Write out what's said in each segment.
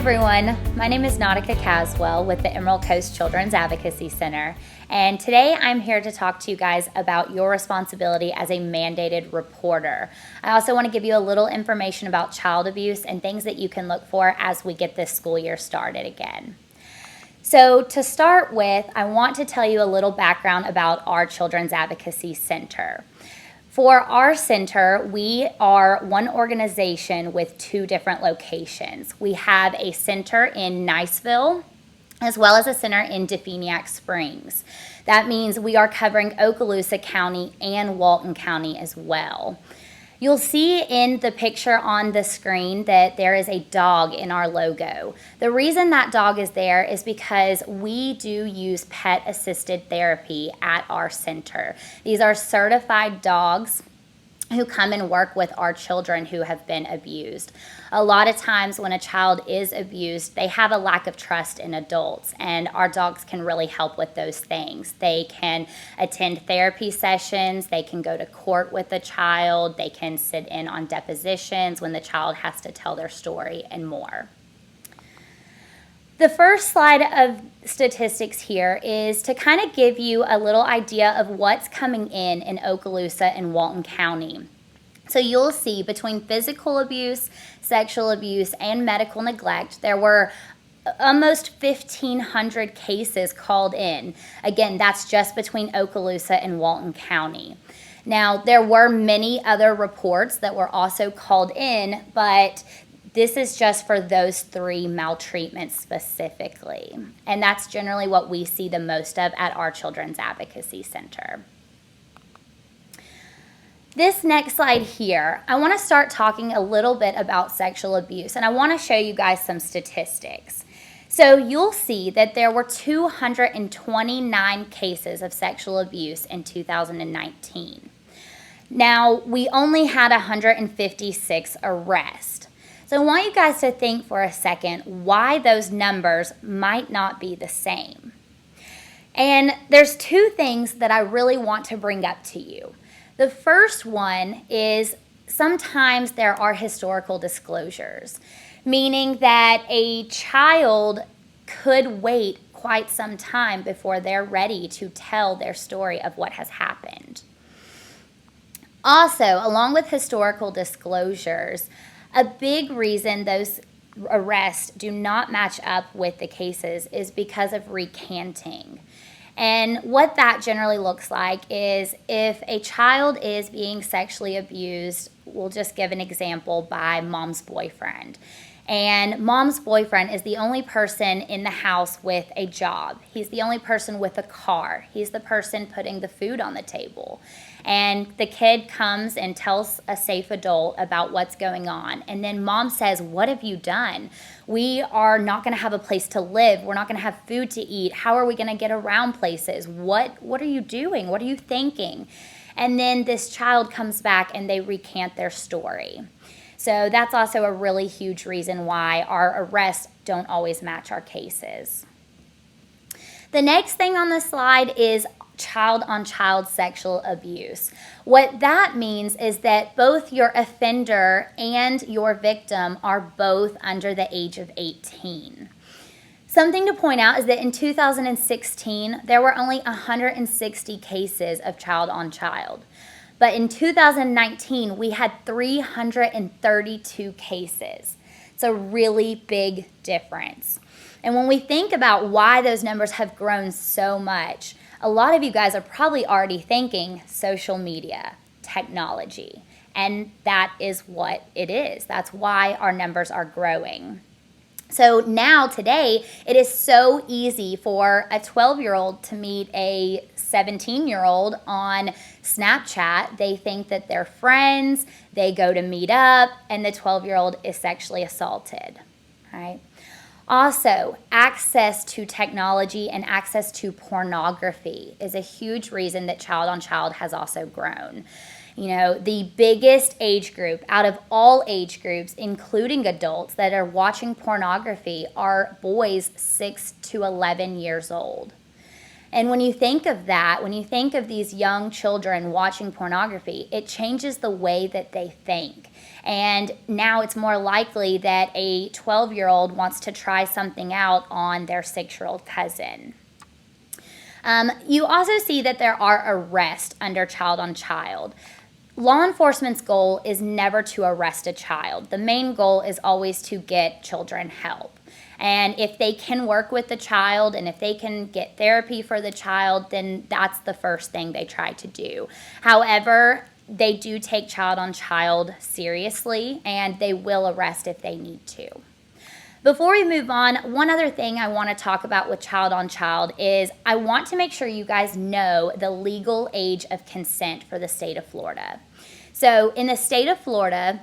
everyone, my name is Nautica Caswell with the Emerald Coast Children's Advocacy Center, and today I'm here to talk to you guys about your responsibility as a mandated reporter. I also want to give you a little information about child abuse and things that you can look for as we get this school year started again. So to start with, I want to tell you a little background about our Children's Advocacy Center. For our center, we are one organization with two different locations. We have a center in Niceville, as well as a center in Definiak Springs. That means we are covering Okaloosa County and Walton County as well. You'll see in the picture on the screen that there is a dog in our logo. The reason that dog is there is because we do use pet-assisted therapy at our center. These are certified dogs who come and work with our children who have been abused. A lot of times when a child is abused, they have a lack of trust in adults, and our dogs can really help with those things. They can attend therapy sessions, they can go to court with the child, they can sit in on depositions when the child has to tell their story, and more. The first slide of statistics here is to kind of give you a little idea of what's coming in Okaloosa and Walton County. So you'll see between physical abuse, sexual abuse, and medical neglect, there were almost 1,500 cases called in. Again, that's just between Okaloosa and Walton County. Now, there were many other reports that were also called in, but this is just for those three maltreatments specifically. And that's generally what we see the most of at our Children's Advocacy Center. This next slide here, I want to start talking a little bit about sexual abuse, and I want to show you guys some statistics. So you'll see that there were 229 cases of sexual abuse in 2019. Now, we only had 156 arrests. So I want you guys to think for a second why those numbers might not be the same. And there's two things that I really want to bring up to you. The first one is sometimes there are historical disclosures, meaning that a child could wait quite some time before they're ready to tell their story of what has happened. Also, along with historical disclosures, a big reason those arrests do not match up with the cases is because of recanting. And what that generally looks like is if a child is being sexually abused, we'll just give an example by mom's boyfriend. And mom's boyfriend is the only person in the house with a job. He's the only person with a car. He's the person putting the food on the table. And the kid comes and tells a safe adult about what's going on. And then mom says, "What have you done? We are not going to have a place to live. We're not going to have food to eat. How are we going to get around places? What are you doing? What are you thinking?" And then this child comes back and they recant their story. So that's also a really huge reason why our arrests don't always match our cases. The next thing on the slide is child-on-child sexual abuse. What that means is that both your offender and your victim are both under the age of 18. Something to point out is that in 2016, there were only 160 cases of child-on-child. But in 2019, we had 332 cases. It's a really big difference. And when we think about why those numbers have grown so much, a lot of you guys are probably already thinking social media, technology, and that is what it is. That's why our numbers are growing. So now, today, it is so easy for a 12-year-old to meet a 17-year-old on Snapchat. They think that they're friends, they go to meet up, and the 12-year-old is sexually assaulted, right? Also, access to technology and access to pornography is a huge reason that child-on-child has also grown. You know, the biggest age group out of all age groups, including adults that are watching pornography, are boys 6 to 11 years old. And when you think of that, when you think of these young children watching pornography, it changes the way that they think. And now it's more likely that a 12-year-old wants to try something out on their 6-year-old cousin. You also see that there are arrests under child on child. Law enforcement's goal is never to arrest a child. The main goal is always to get children help. And if they can work with the child and if they can get therapy for the child, then that's the first thing they try to do. However, they do take child on child seriously, and they will arrest if they need to. Before we move on, one other thing I want to talk about with child on child is I want to make sure you guys know the legal age of consent for the state of Florida. So in the state of Florida,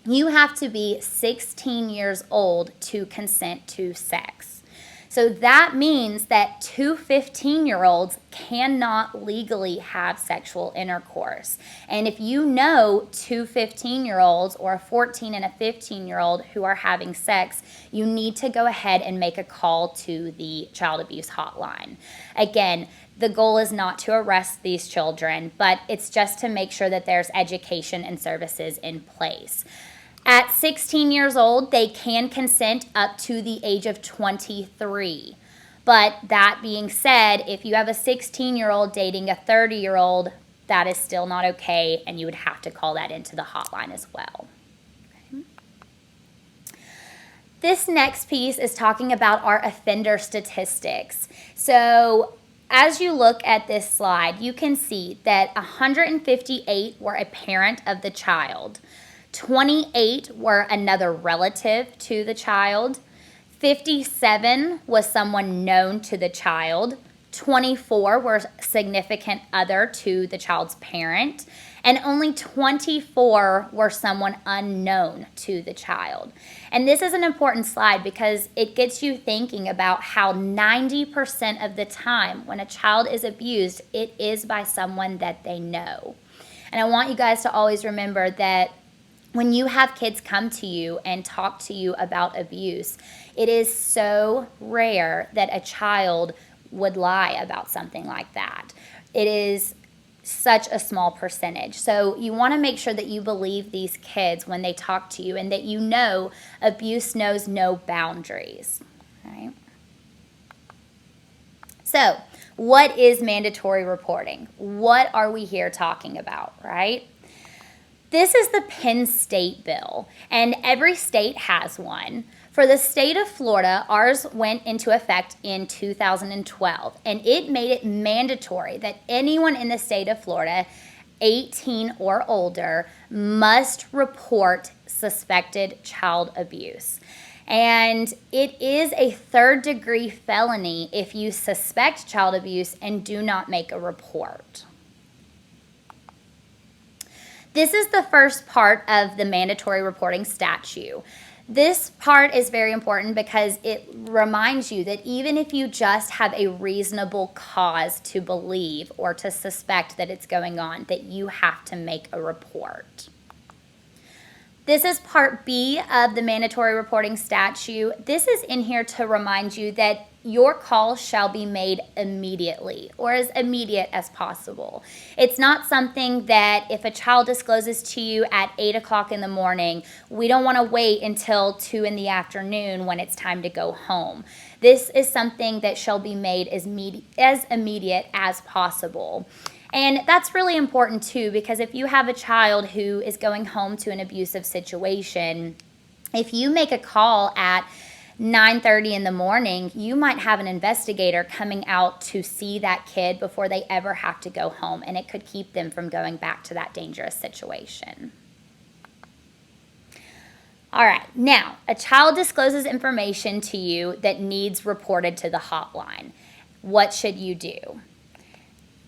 you have to be 16 years old to consent to sex. So that means that two 15-year-olds cannot legally have sexual intercourse. And if you know two 15-year-olds or a 14 and a 15-year-old who are having sex, you need to go ahead and make a call to the child abuse hotline. Again, the goal is not to arrest these children, but it's just to make sure that there's education and services in place. At 16 years old, they can consent up to the age of 23. But that being said, if you have a 16-year-old dating a 30-year-old, that is still not okay, and you would have to call that into the hotline as well. Okay. This next piece is talking about our offender statistics. So as you look at this slide, you can see that 158 were a parent of the child. 28 were another relative to the child. 57 was someone known to the child. 24 were significant other to the child's parent. And only 24 were someone unknown to the child. And this is an important slide because it gets you thinking about how 90% of the time when a child is abused, it is by someone that they know. And I want you guys to always remember that when you have kids come to you and talk to you about abuse, it is so rare that a child would lie about something like that. It is such a small percentage. So you want to make sure that you believe these kids when they talk to you and that you know abuse knows no boundaries. Right? So what is mandatory reporting? What are we here talking about, right? This is the PENN state bill, and every state has one. For the state of Florida, ours went into effect in 2012, and it made it mandatory that anyone in the state of Florida, 18 or older, must report suspected child abuse. And it is a third-degree felony if you suspect child abuse and do not make a report. This is the first part of the mandatory reporting statute. This part is very important because it reminds you that even if you just have a reasonable cause to believe or to suspect that it's going on, that you have to make a report. This is part B of the mandatory reporting statute. This is in here to remind you that your call shall be made immediately or as immediate as possible. It's not something that if a child discloses to you at 8 o'clock in the morning, we don't want to wait until 2 in the afternoon when it's time to go home. This is something that shall be made as immediate as possible. And that's really important too, because if you have a child who is going home to an abusive situation, if you make a call at 9:30 in the morning, you might have an investigator coming out to see that kid before they ever have to go home, and it could keep them from going back to that dangerous situation. All right, now, a child discloses information to you that needs reported to the hotline. What should you do?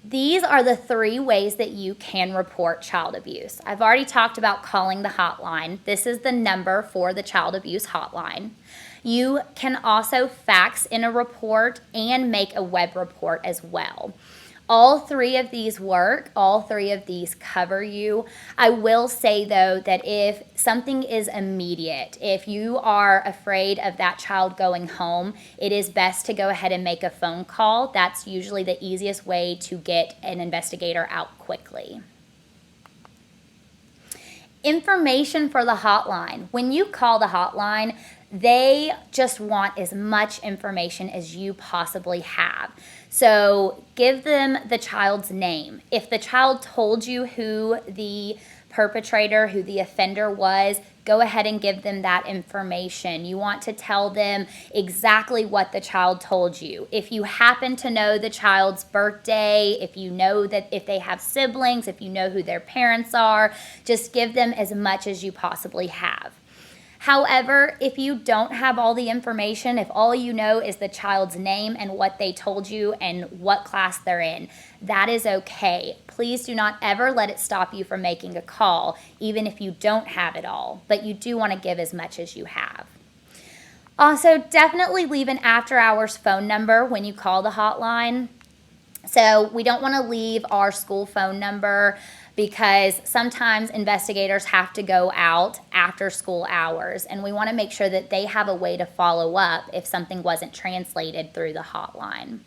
These are the 3 ways that you can report child abuse. I've already talked about calling the hotline. This is the number for the child abuse hotline. You can also fax in a report and make a web report as well. All three of these work. All three of these cover you. I will say, though, that if something is immediate, if you are afraid of that child going home, it is best to go ahead and make a phone call. That's usually the easiest way to get an investigator out quickly. Information for the hotline. When you call the hotline, they just want as much information as you possibly have. So give them the child's name. If the child told you who the perpetrator, who the offender was, go ahead and give them that information. You want to tell them exactly what the child told you. If you happen to know the child's birthday, if you know that if they have siblings, if you know who their parents are, just give them as much as you possibly have. However, if you don't have all the information, if all you know is the child's name and what they told you and what class they're in, that is okay. Please do not ever let it stop you from making a call, even if you don't have it all, but you do want to give as much as you have. Also, definitely leave an after-hours phone number when you call the hotline. So we don't want to leave our school phone number because sometimes investigators have to go out after school hours, and we want to make sure that they have a way to follow up if something wasn't translated through the hotline.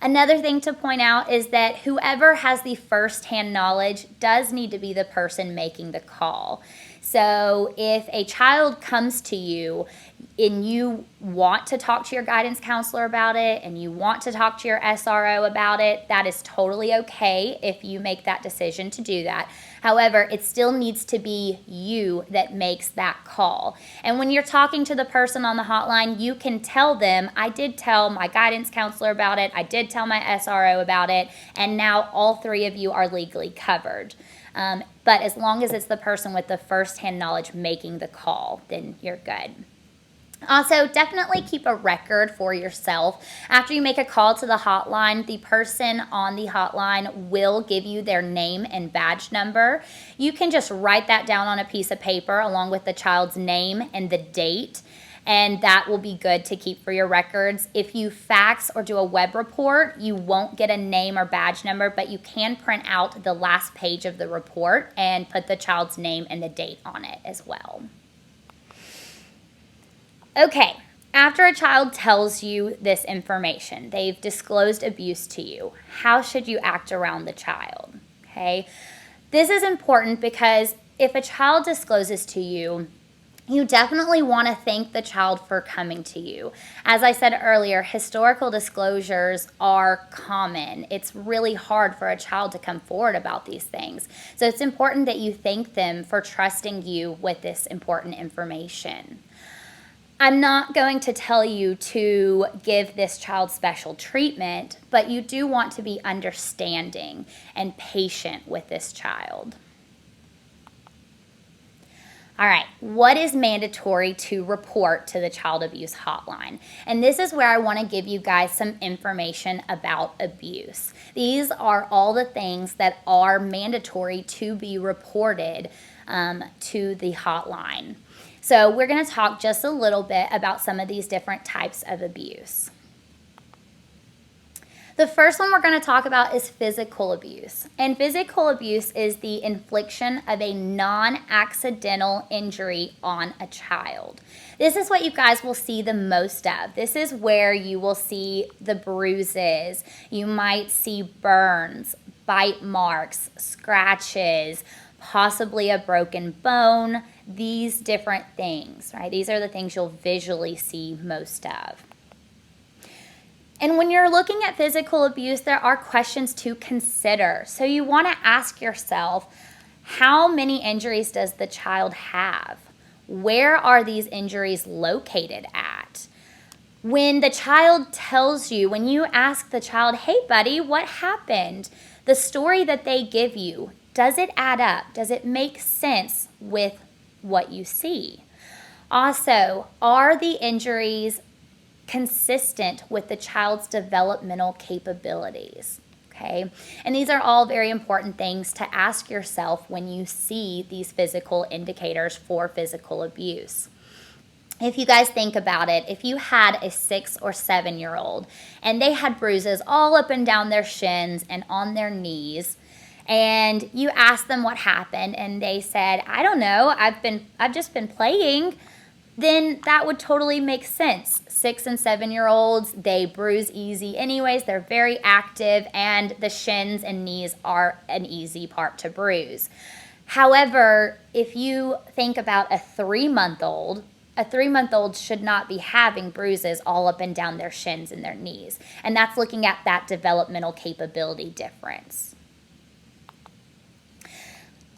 Another thing to point out is that whoever has the first-hand knowledge does need to be the person making the call. So if a child comes to you and you want to talk to your guidance counselor about it and you want to talk to your SRO about it, that is totally okay if you make that decision to do that. However, it still needs to be you that makes that call. And when you're talking to the person on the hotline, you can tell them, I did tell my guidance counselor about it, I did tell my SRO about it, and now all three of you are legally covered. But as long as it's the person with the first-hand knowledge making the call, then you're good. Also, definitely keep a record for yourself. After you make a call to the hotline, the person on the hotline will give you their name and badge number. You can just write that down on a piece of paper along with the child's name and the date, and that will be good to keep for your records. If you fax or do a web report, you won't get a name or badge number, but you can print out the last page of the report and put the child's name and the date on it as well. Okay, after a child tells you this information, they've disclosed abuse to you, how should you act around the child? Okay, this is important because if a child discloses to you, you definitely want to thank the child for coming to you. As I said earlier, historical disclosures are common. It's really hard for a child to come forward about these things. So it's important that you thank them for trusting you with this important information. I'm not going to tell you to give this child special treatment, but you do want to be understanding and patient with this child. All right, what is mandatory to report to the child abuse hotline? And this is where I want to give you guys some information about abuse. These are all the things that are mandatory to be reported to the hotline. So we're going to talk just a little bit about some of these different types of abuse. The first one we're going to talk about is physical abuse. And physical abuse is the infliction of a non-accidental injury on a child. This is what you guys will see the most of. This is where you will see the bruises. You might see burns, bite marks, scratches, possibly a broken bone, these different things, right? These are the things you'll visually see most of. And when you're looking at physical abuse, there are questions to consider. So you want to ask yourself, how many injuries does the child have? Where are these injuries located at? When the child tells you, when you ask the child, hey buddy, what happened? The story that they give you, does it add up? Does it make sense with what you see? Also, are the injuries consistent with the child's developmental capabilities? Okay, and these are all very important things to ask yourself when you see these physical indicators for physical abuse. If you guys think about it, if you had a 6 or 7-year-old and they had bruises all up and down their shins and on their knees, and you asked them what happened and they said, I don't know, I've just been playing, then that would totally make sense. 6 and 7-year-olds, they bruise easy anyways, they're very active, and the shins and knees are an easy part to bruise. However, if you think about a 3-month-old, a 3-month-old should not be having bruises all up and down their shins and their knees. And that's looking at that developmental capability difference.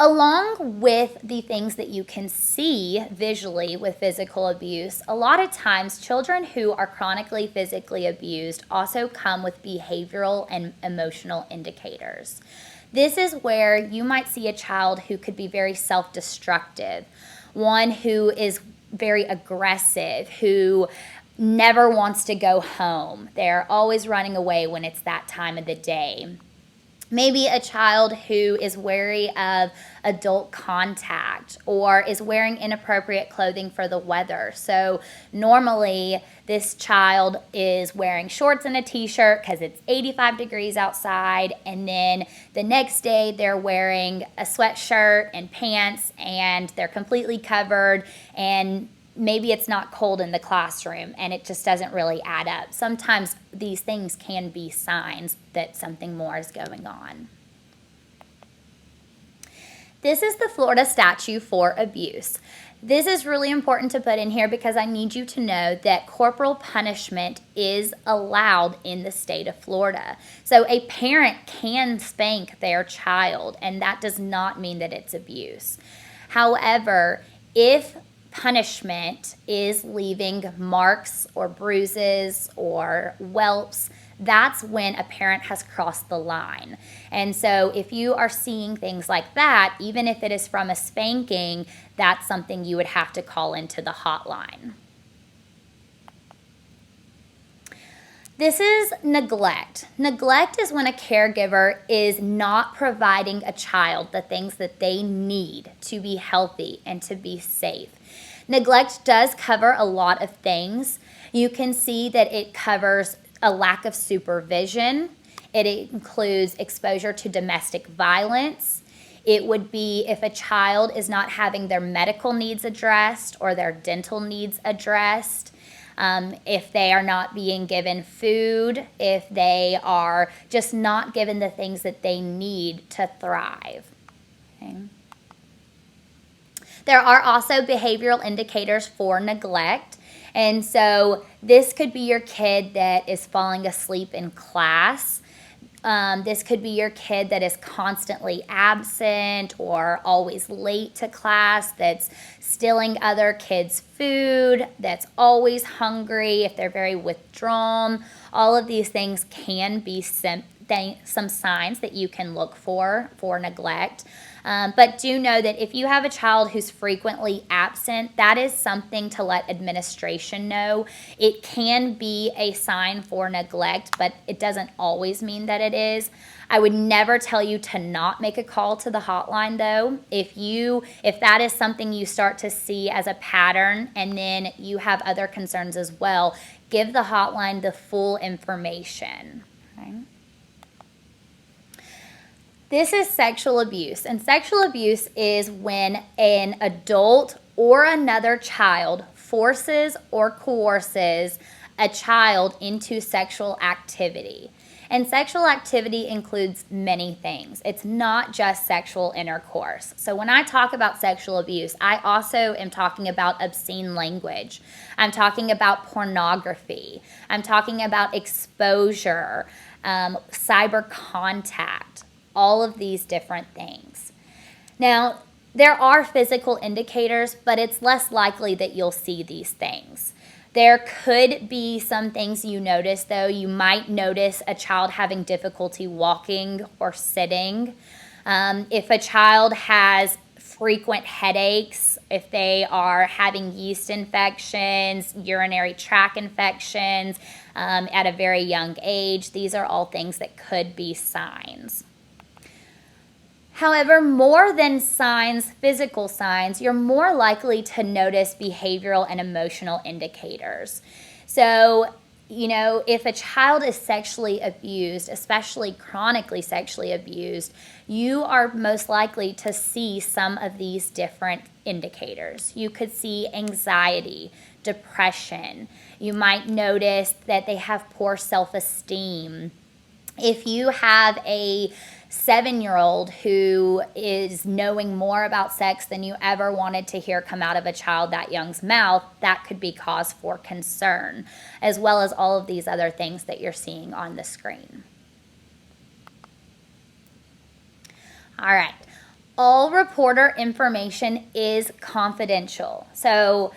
Along with the things that you can see visually with physical abuse, a lot of times children who are chronically physically abused also come with behavioral and emotional indicators. This is where you might see a child who could be very self-destructive, one who is very aggressive, who never wants to go home. They're always running away when it's that time of the day. Maybe a child who is wary of adult contact or is wearing inappropriate clothing for the weather. So normally this child is wearing shorts and a t-shirt because it's 85 degrees outside, and then the next day they're wearing a sweatshirt and pants and they're completely covered, and maybe it's not cold in the classroom, and it just doesn't really add up. Sometimes these things can be signs that something more is going on. This is the Florida statute for abuse. This is really important to put in here because I need you to know that corporal punishment is allowed in the state of Florida. So a parent can spank their child, and that does not mean that it's abuse. However, if punishment is leaving marks or bruises or whelps, that's when a parent has crossed the line. And so if you are seeing things like that, even if it is from a spanking, that's something you would have to call into the hotline. This is neglect. Neglect is when a caregiver is not providing a child the things that they need to be healthy and to be safe. Neglect does cover a lot of things. You can see that it covers a lack of supervision. It includes exposure to domestic violence. It would be if a child is not having their medical needs addressed or their dental needs addressed, if they are not being given food, if they are just not given the things that they need to thrive. Okay. There are also behavioral indicators for neglect. And so this could be your kid that is falling asleep in class. This could be your kid that is constantly absent or always late to class, that's stealing other kids' food, that's always hungry, if they're very withdrawn. All of these things can be some signs that you can look for neglect. But do know that if you have a child who's frequently absent, that is something to let administration know. It can be a sign for neglect, but it doesn't always mean that it is. I would never tell you to not make a call to the hotline, though. If that is something you start to see as a pattern and then you have other concerns as well, give the hotline the full information. Okay? This is sexual abuse, and sexual abuse is when an adult or another child forces or coerces a child into sexual activity. And sexual activity includes many things. It's not just sexual intercourse. So when I talk about sexual abuse, I also am talking about obscene language. I'm talking about pornography. I'm talking about exposure, cyber contact, all of these different things. Now, there are physical indicators, but it's less likely that you'll see these things. There could be some things you notice, though. You might notice a child having difficulty walking or sitting. If a child has frequent headaches, if they are having yeast infections, urinary tract infections at a very young age, these are all things that could be signs. However, more than signs, physical signs, you're more likely to notice behavioral and emotional indicators. So, if a child is sexually abused, especially chronically sexually abused, you are most likely to see some of these different indicators. You could see anxiety, depression. You might notice that they have poor self-esteem. If you have a 7-year-old who is knowing more about sex than you ever wanted to hear come out of a child that young's mouth, that could be cause for concern, as well as all of these other things that you're seeing on the screen. All right. All reporter information is confidential. So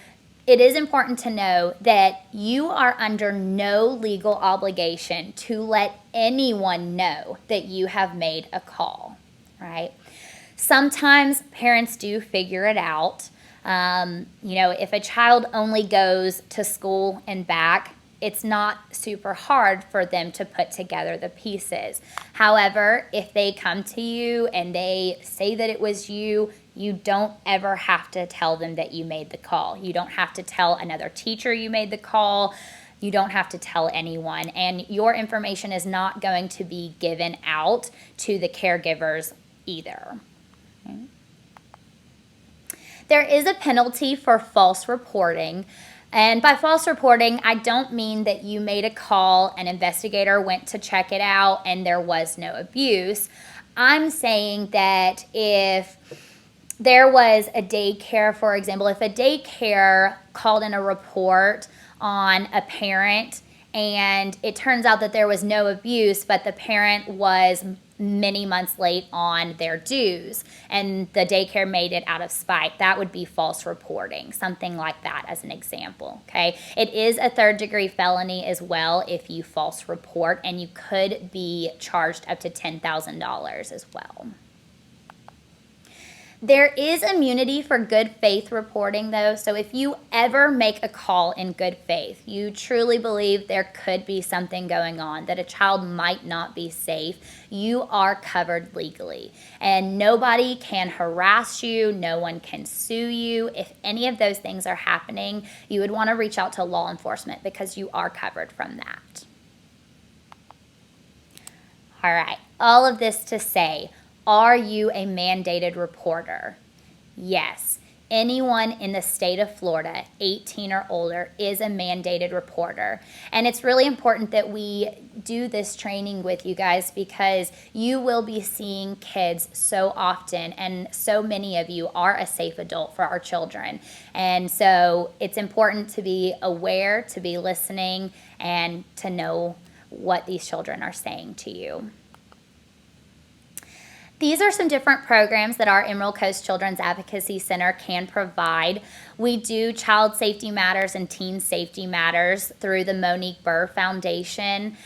it is important to know that you are under no legal obligation to let anyone know that you have made a call, right? Sometimes parents do figure it out. If a child only goes to school and back, it's not super hard for them to put together the pieces. However, if they come to you and they say that it was you, you don't ever have to tell them that you made the call. You don't have to tell another teacher you made the call. You don't have to tell anyone. And your information is not going to be given out to the caregivers either. Okay. There is a penalty for false reporting. And by false reporting, I don't mean that you made a call, an investigator went to check it out, and there was no abuse. I'm saying that if there was a daycare, for example, if a daycare called in a report on a parent and it turns out that there was no abuse, but the parent was many months late on their dues and the daycare made it out of spite, that would be false reporting, something like that as an example, okay? It is a third-degree felony as well if you false report, and you could be charged up to $10,000 as well. There is immunity for good faith reporting, though, so if you ever make a call in good faith, you truly believe there could be something going on, that a child might not be safe, you are covered legally. And nobody can harass you, no one can sue you. If any of those things are happening, you would want to reach out to law enforcement because you are covered from that. All right, all of this to say, are you a mandated reporter? Yes. Anyone in the state of Florida, 18 or older, is a mandated reporter. And it's really important that we do this training with you guys because you will be seeing kids so often, and so many of you are a safe adult for our children. And so it's important to be aware, to be listening, and to know what these children are saying to you. These are some different programs that our Emerald Coast Children's Advocacy Center can provide. We do Child Safety Matters and Teen Safety Matters through the Monique Burr Foundation,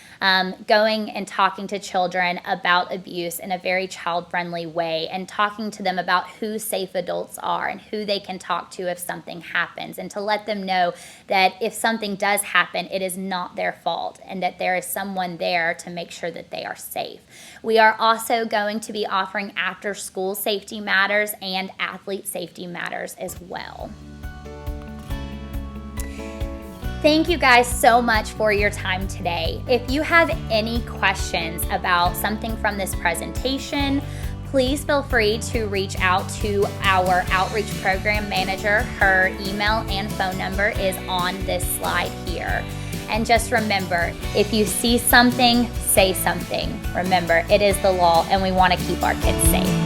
going and talking to children about abuse in a very child-friendly way and talking to them about who safe adults are and who they can talk to if something happens, and to let them know that if something does happen, it is not their fault and that there is someone there to make sure that they are safe. We are also going to be offering after-school safety matters and athlete safety matters as well. Thank you guys so much for your time today. If you have any questions about something from this presentation, please feel free to reach out to our outreach program manager. Her email and phone number is on this slide here. And just remember, if you see something, say something. Remember, it is the law, and we want to keep our kids safe.